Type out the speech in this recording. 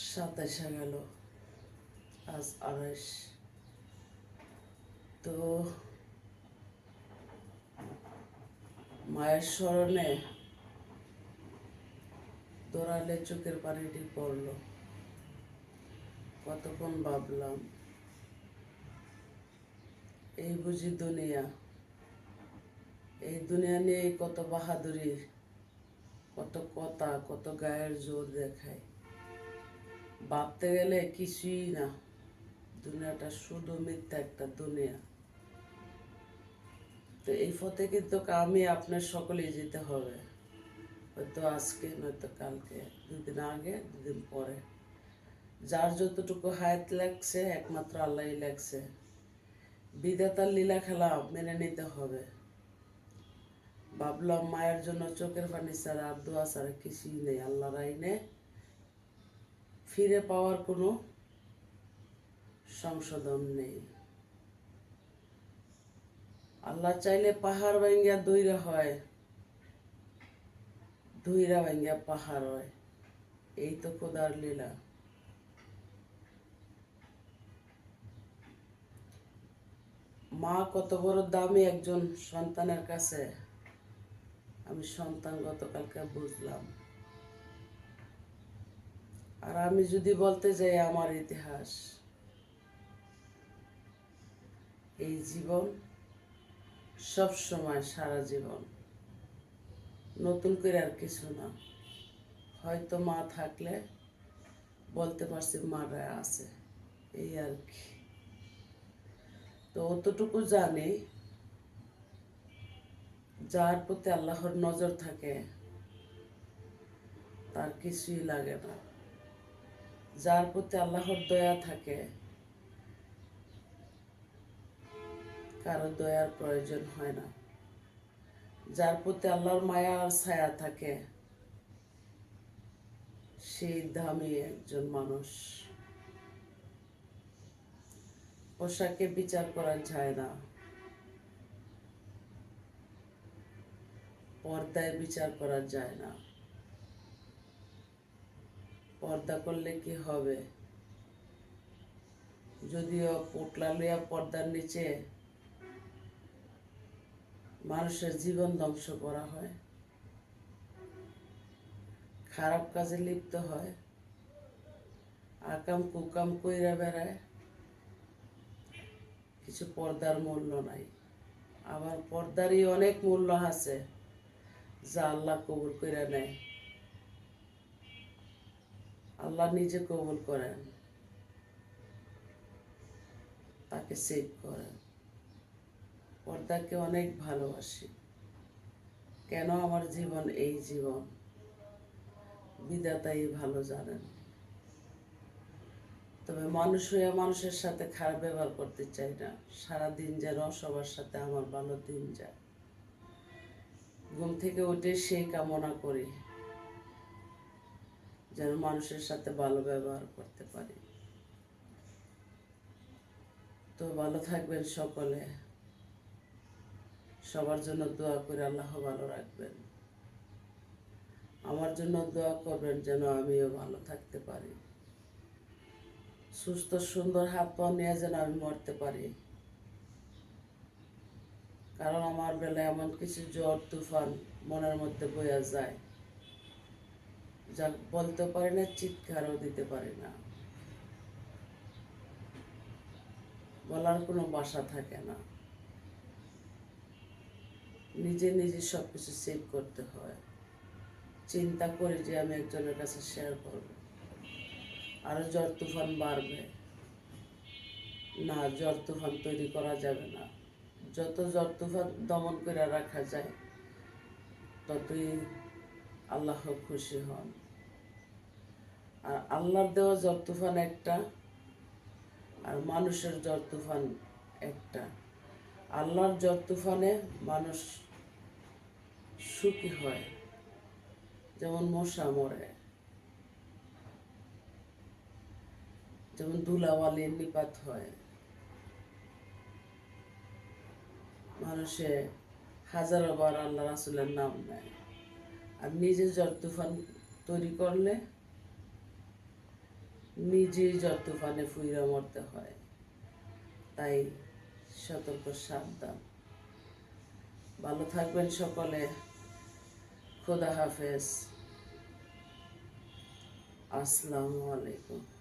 27 গেল, আজ 28। তো মায়ের স্মরণে দৌড়ালে চোখের পানিটি পড়ল। কতক্ষণ ভাবলাম, এই বুঝি দুনিয়া, এই দুনিয়া নিয়ে কত বাহাদুরি, কত কথা, কত গায়ের জোর দেখায়। ভাবতে গেলে কিছুই না, দুনিয়াটা শুধু মিথ্যা একটা দুনিয়া। তো এই পথে কিন্তু আমি আপনার সকলেই যেতে হবে, হয়তো আজকে নয়তো কালকে, দুদিন আগে দুদিন পরে। যার যতটুকু হায়াত লাগছে একমাত্র আল্লাহই লাগছে। বিধাতার লীলা খেলা মেনে নিতে হবে। ভাবলাম মায়ের জন্য চোখের পানি ছাড়া আর দোয়া ছাড়া কিছুই নেই। আল্লাহর আইনে ফিরে পাওয়ার কোনো সংশোধন নেই। আল্লাহ চাইলে পাহাড় ভাঙ্গিয়া দইরা হয়, দইরা ভাঙ্গিয়া পাহাড় হয়। এই তো খোদার লীলা। মা কত বড় দামি একজন সন্তানের কাছে, আমি সন্তান গতকালকে বুঝলাম। আর আমি যদি বলতে যাই আমার ইতিহাস, এই জীবন সব সময়, সারা জীবন, নতুন করে আর কিছু না। হয়তো মা থাকলে বলতে পারছি মারা আছে, এই আর কি। তো অতটুকু জানি, যার প্রতি আল্লাহর নজর থাকে তার কিছুই লাগে না। যার প্রতি আল্লাহর দয়া থাকে কারো দয়ার প্রয়োজন হয় না। যার প্রতি আল্লাহর মায়া আর ছায়া থাকে সেই দামি একজন মানুষ। পোশাকে বিচার করা যায় না, পর্দায় বিচার করা যায় না। পর্দা করলে কি হবে? যদিও পোটলা লইয়া পর্দার নিচে মানুষের জীবন ধ্বংস করা হয়, খারাপ কাজে লিপ্ত হয়, আকাম কুকাম কইরা বেড়ায়, কিছু পর্দার মূল্য নাই। আবার পর্দারই অনেক মূল্য আছে যা আল্লাহ কবুল করে নেয়। আল্লাহ নিজে কবুল করেন, তাকে সেভ করেন। পর্দাকে অনেক ভালোবাসি। কেন আমার জীবন এই জীবন, বিধাতাই ভালো জানেন। তবে মানুষ হয়ে মানুষের সাথে খারাপ ব্যবহার করতে চাই না। সারাদিন যেন সবার সাথে আমার ভালো দিন যায়। ঘুম থেকে উঠে সেই কামনা করি যেন মানুষের সাথে ভালো ব্যবহার করতে পারি। তো ভালো থাকবেন সকলে, সবার জন্য দোয়া করে আল্লাহ ভালো রাখবেন। আমার জন্য দোয়া করবেন যেন আমিও ভালো থাকতে পারি, সুস্থ সুন্দর হাত পা নিয়ে যেন আমি মরতে পারি। কারণ আমার বেলায় এমন কিছু ঝড় তুফান মনের মধ্যে বইয়া যায় যা বলতে পারি না, চিৎকারও দিতে পারি না, বলার কোনো ভাষা থাকে না। নিজে নিজে সব কিছু সেভ করতে হয়। চিন্তা করি যে আমি একজনের কাছে শেয়ার করব, আরো ঝড় তুফান বাড়বে না, ঝড় তুফান তৈরি করা যাবে না। যত ঝড় তুফান দমন করে রাখা যায় ততই আল্লাহ খুশি হন। আর আল্লাহর দেওয়া ঝড় তুফান একটা, আর মানুষের ঝড় তুফান একটা। আল্লাহর ঝড় তুফানে মানুষ সুখী হয়, যেমন মশা মরে, যেমন ধুলাবালির নিপাত হয়, মানুষে হাজারো বার আল্লাহ রাসূলের নাম নেয়। আর নিজে ঝড় তুফান তৈরি করলে নিজেই ঝড় তুফানে ফুইরা মরতে হয়। তাই সতর্ক, সাবধান। ভালো থাকবেন সকলে। খোদা হাফেজ। আসসালামু আলাইকুম।